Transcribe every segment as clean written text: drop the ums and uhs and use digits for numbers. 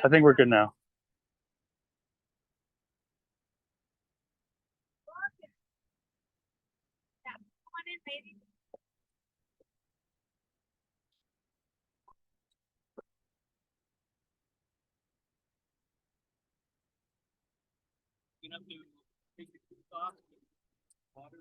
I think we're good now. You have to take the shoes off. Water.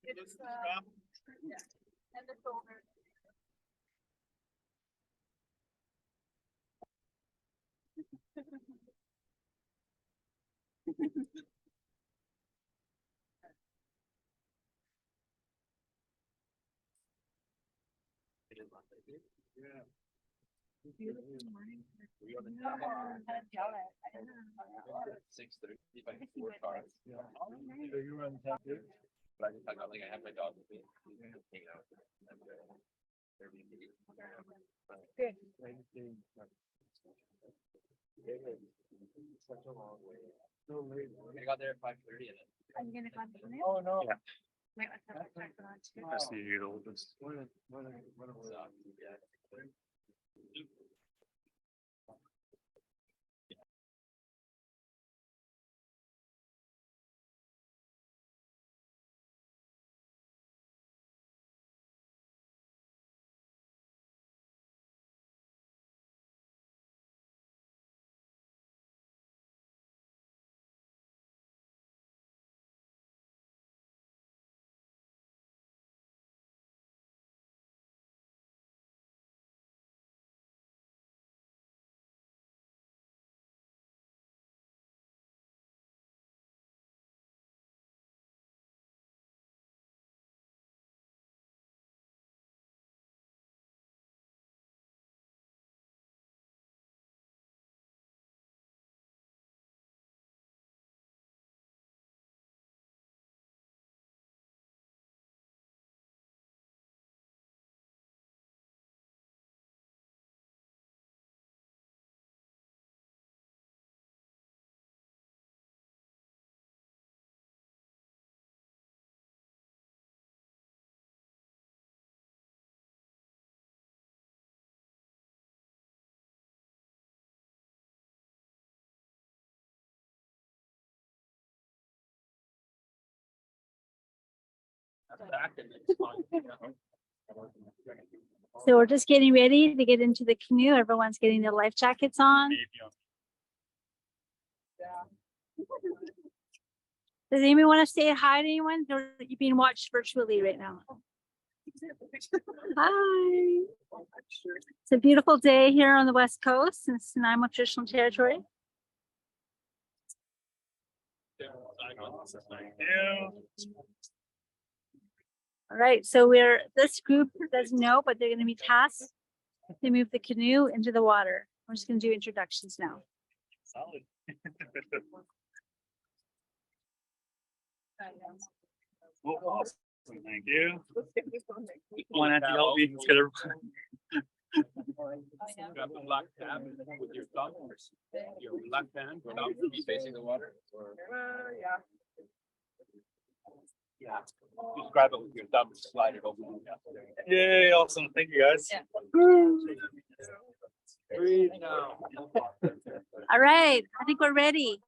It's and the shoulder. Yeah. 6:30. If I can 4 cars. Yeah. So you run the top too? But I got like I have my dog with me. Hang out. Good. Such a long way. So late. I got there at 5:30 and Are you gonna go to the Oh no. Yeah. Wait, let's have a check on too. That's the oldest. So we're just getting ready to get into the canoe. Everyone's getting their life jackets on. Does anyone want to say hi to anyone? Or you're being watched virtually right now. Hi. It's a beautiful day here on the West Coast in Nanaimo Traditional Territory. All right, so this group doesn't know, but they're going to be tasked to move the canoe into the water. We're just going to do introductions now. Solid. Well, awesome. Thank you. One had to help me. It's gonna... Grab the black tab with your thumb. Your left hand without facing the water. Yeah. Just grab it with your thumb and slide it over. Yay, awesome. Thank you guys. Yeah. Breathe now. All right, I think we're ready.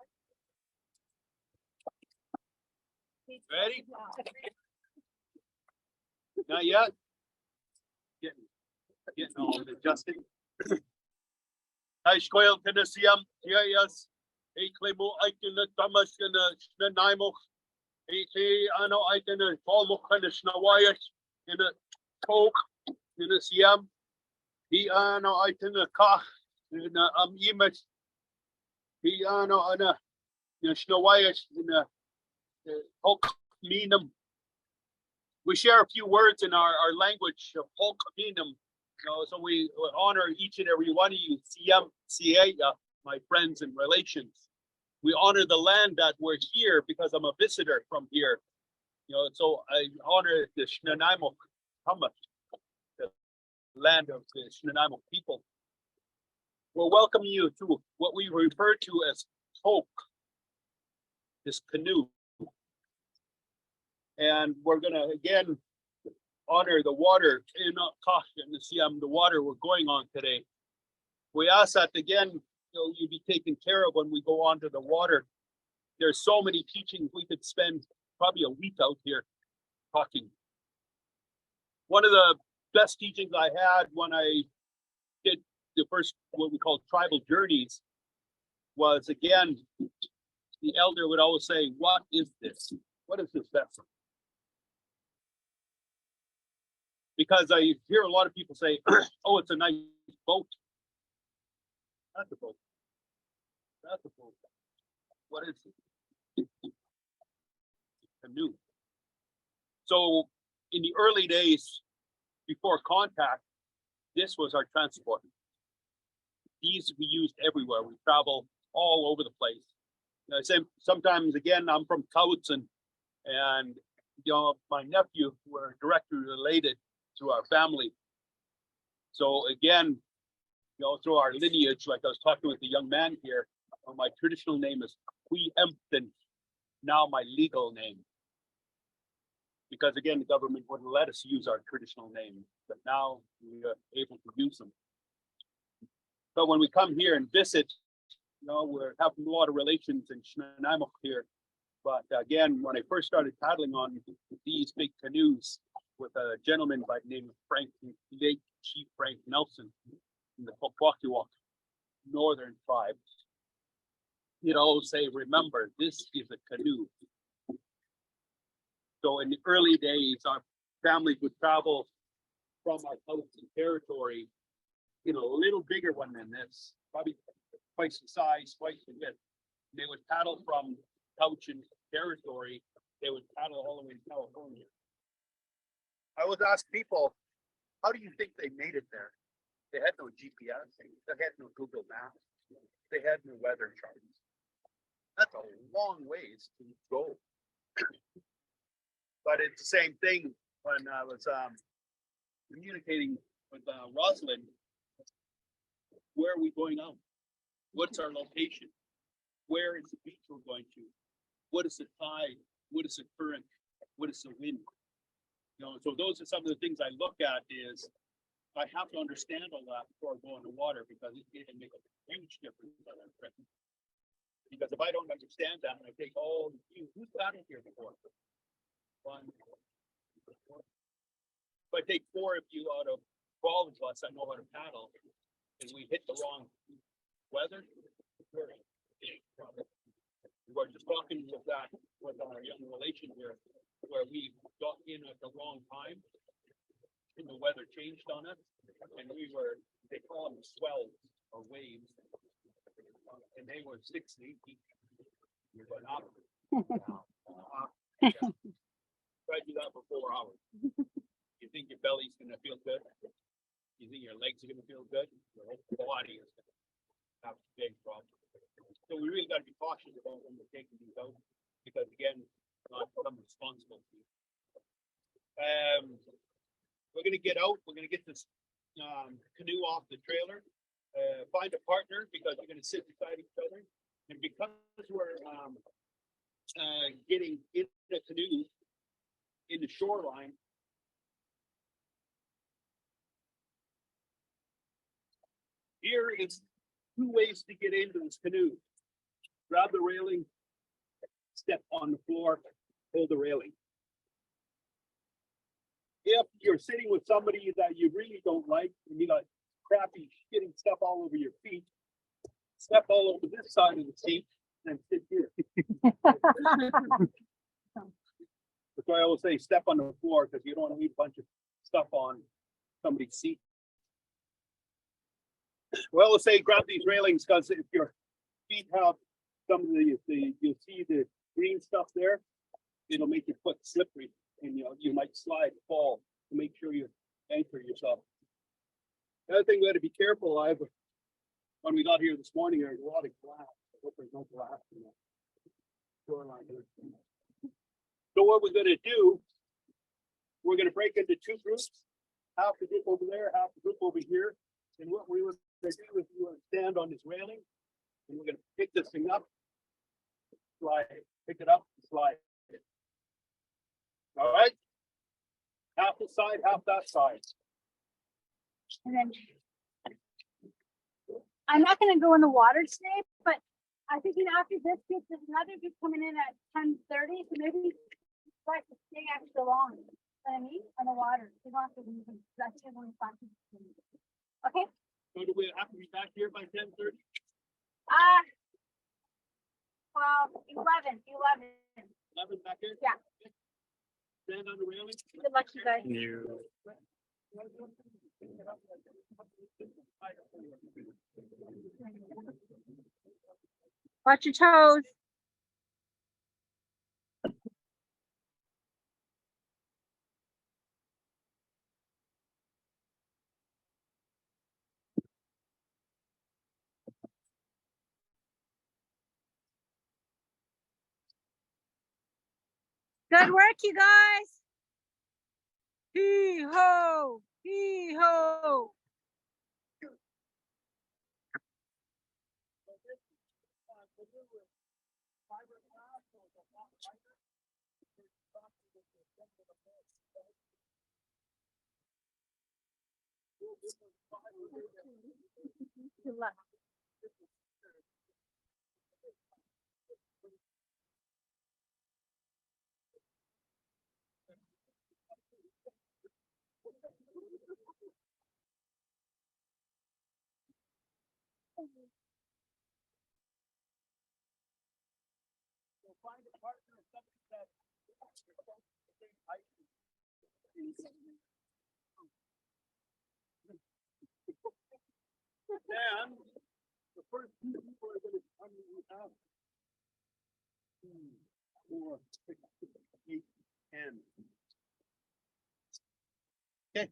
Ready? Not yet. Getting all adjusted. Hi, Squail Tennessee. Yes. Hey, Clemo, I can Thomas and Naimoch. Hey, I know I can fall more kind of Snawayas. in a talk in a siam. He ano I in a ka in a image. He ano ana in a snowayas in a talk meanum. We share a few words in our language of talk meanum. So we honor each and every one of you, siam siya, my friends and relations. We honor the land that we're here because I'm a visitor from here. So I honor the Shnanaimo Hama, the land of the Shnanaimo people. We'll welcome you to what we refer to as Tok, this canoe. And we're gonna again honor the water in the Siam, the water we're going on today. We ask that again, you be taken care of when we go onto the water. There's so many teachings we could spend probably a week out here talking. One of the best teachings I had when I did the first, what we call tribal journeys, was again, the elder would always say, what is this? What is this vessel? Because I hear a lot of people say, oh, it's a nice boat. That's a boat. That's a boat. What is it? Canoe. So in the early days, before contact, this was our transport. These we used everywhere. We travel all over the place. Sometimes, again, I'm from Khowutzun, and my nephew, we're directly related to our family. So again, through our lineage, like I was talking with the young man here, my traditional name is Hwiemtun, now my legal name. Because again, the government wouldn't let us use our traditional name, but now we are able to use them. But when we come here and visit, we're having a lot of relations in Shnanaimo here. But again, when I first started paddling on these big canoes with a gentleman by the name of late Chief Frank Nelson in the Khowutzun northern tribe, he'd always say, remember, this is a canoe. So in the early days, our families would travel from our Khowutzun territory in a little bigger one than this, probably twice the size, twice the width. They would paddle from Khowutzun territory. They would paddle all the way to California. I always ask people, how do you think they made it there? They had no GPS. They had no Google Maps. They had no weather charts. That's a long ways to go. But it's the same thing when I was communicating with Rosalind. Where are we going out? What's our location? Where is the beach we're going to? What is the tide? What is the current? What is the wind? So those are some of the things I look at. Is I have to understand all that before I go in the water, because it can make a huge difference on our trip. Because if I don't understand that, and I take all the cues, who's paddled here before? If I take 4 of you out of 12 of us that know how to paddle, and we hit the wrong weather, we were just talking with our young relation here, where we got in at the wrong time, and the weather changed on us, and they call them swells or waves, and they were 6 and 8 feet. We went up. Try to do that for 4 hours. You think your belly's gonna feel good? You think your legs are gonna feel good? Your whole body is gonna have a big problem. So we really got to be cautious about when we're taking these out, because again, not become responsible. We're gonna get out. We're gonna get this canoe off the trailer. Find a partner, because you're gonna sit beside each other, and because we're getting in the canoe in the shoreline, here is 2 ways to get into this canoe. Grab the railing, step on the floor, hold the railing. If you're sitting with somebody that you really don't like, and you got crappy getting stuff all over your feet, step all over this side of the seat and sit here. That's why I always say step on the floor because you don't want to leave a bunch of stuff on somebody's seat. Well, let's say grab these railings because if your feet have some of you'll see the green stuff there, it'll make your foot slippery and you might slide, fall to make sure you anchor yourself. The other thing we had to be careful of when we got here this morning, there's a lot of glass. I hope there's no glass in the shoreline here. So what we're going to do, we're going to break into two groups, half the group over there, half the group over here. And what we were going to do is we want to stand on this railing and we're going to pick this thing up, slide it, pick it up, slide it. All right? Half this side, half that side. And then I'm not going to go in the water today, but I think after this group, there's another group coming in at 10:30. So maybe try to stay extra long. You know what I mean? On the water. You don't have to leave. That's the only fun. Okay. So do we have to be back here by 10:30? 12, 11. 11 back here? Yeah. Stand on the railing. Good luck, you guys. You. Watch your toes. Good work, you guys. Hee ho, hee ho. Good luck. Find a partner or something that and the first two people are going to come out. 2, 4, 6, 8, 10. Okay.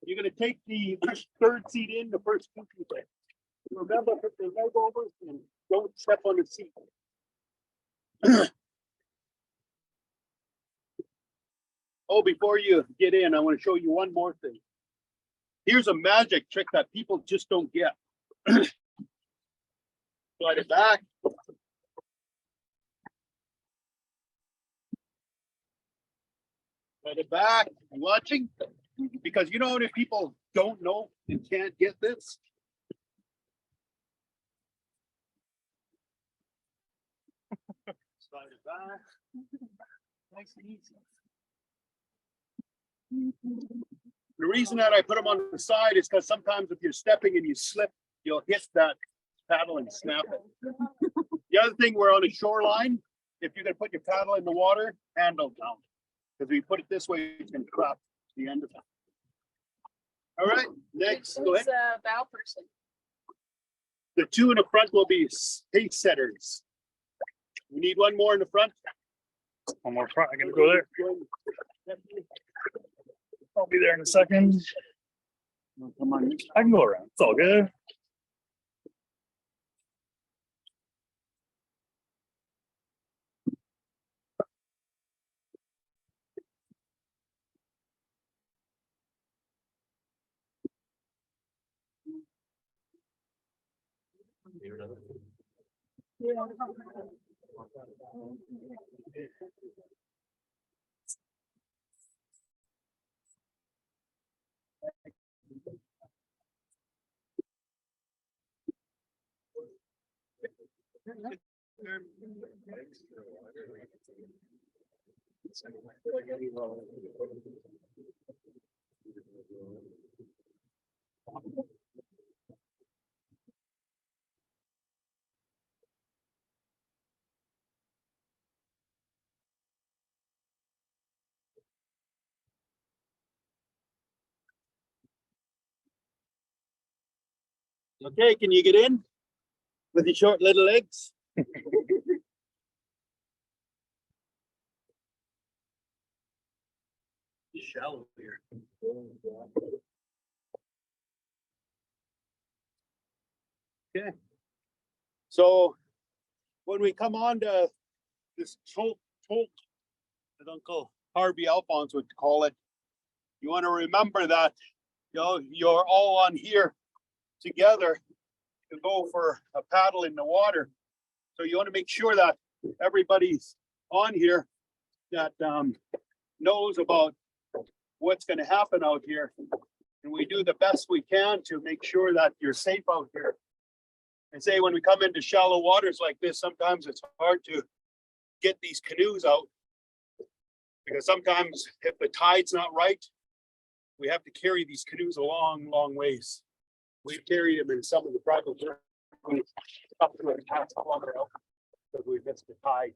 You're going to take the third seat in, the first two people. Remember, put the leg over and don't step on the seat. Oh, before you get in, I want to show you one more thing. Here's a magic trick that people just don't get. Slide it back. Slide it back. You watching? Because you know how many people don't know and can't get this? Slide it back. Nice and easy. The reason that I put them on the side is because sometimes if you're stepping and you slip, you'll hit that paddle and snap it. The other thing, we're on a shoreline. If you're going to put your paddle in the water, handle down. Because if you put it this way, it's going to crop the end of it. All right, next. Go ahead. Bow person. The two in the front will be pace setters. We need one more in the front. One more front. I'm gonna go there. I'll be there in a second. Come on. I can go around. It's all good. Okay, can you get in with your short little legs? Shallow here. Okay. So when we come on to this choke, as Uncle Harvey Alphonse would call it, you want to remember that you're all on here together to go for a paddle in the water. So you want to make sure that everybody's on here that knows about what's going to happen out here. And we do the best we can to make sure that you're safe out here. And say when we come into shallow waters like this, sometimes it's hard to get these canoes out. Because sometimes if the tide's not right, we have to carry these canoes a long, long ways. We've carried them in some of the tribal journeys up to a half kilometer out because we missed the tide.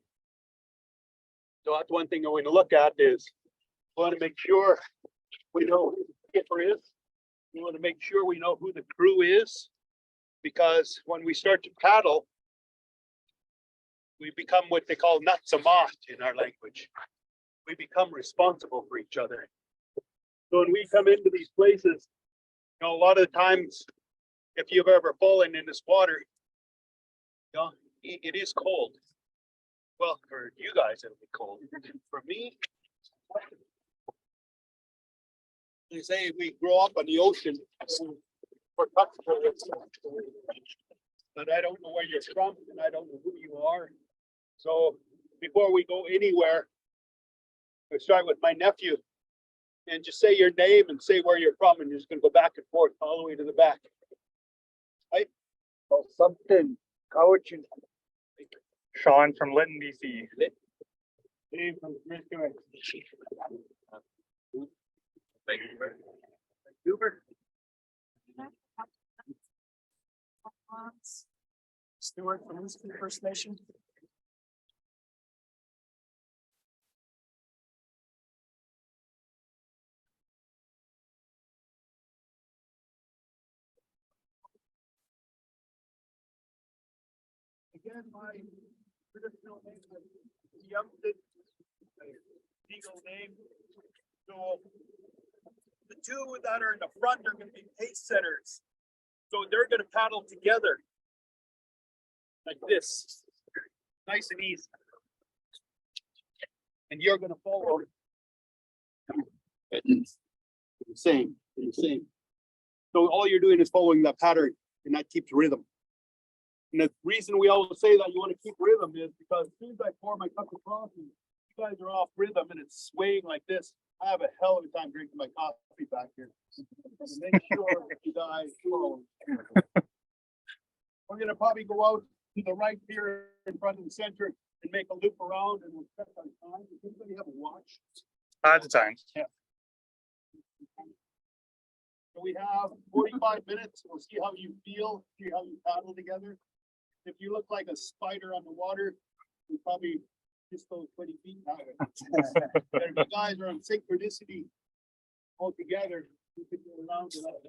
So that's one thing I want to look at is we want to make sure we know who the skipper is. We want to make sure we know who the crew is, because when we start to paddle, we become what they call natsamat in our language. We become responsible for each other. So when we come into these places, a lot of the times, if you've ever fallen in this water, it is cold. Well, for you guys, it'll be cold. For me, they say we grow up on the ocean. We're comfortable, but I don't know where you're from, and I don't know who you are. So before we go anywhere, we start with my nephew, and just say your name and say where you're from, and you're just going to go back and forth all the way to the back. Right? Oh, something. Cowichan. Sean from Lytton, BC. Dave from Vancouver. Vancouver. Stuart from Eastern First Nation. Again, my traditional name is Hwiemtun, legal name. So the two that are in the front are going to be pace setters. So they're going to paddle together like this, nice and easy. And you're going to follow. The same. So all you're doing is following that pattern, and that keeps rhythm. And the reason we always say that you want to keep rhythm is because as soon as I pour my cup of coffee, you guys are off rhythm and it's swaying like this. I have a hell of a time drinking my coffee back here. So make sure that you guys follow. We're going to probably go out to the right here in front of the center and make a loop around, and we'll check our time. Does anybody have a watch? At the time. Yeah. So we have 45 minutes. We'll see how you feel, see how you paddle together. If you look like a spider on the water, we probably just go 20 feet that way. But if you guys are on synchronicity all together, you can go around to that.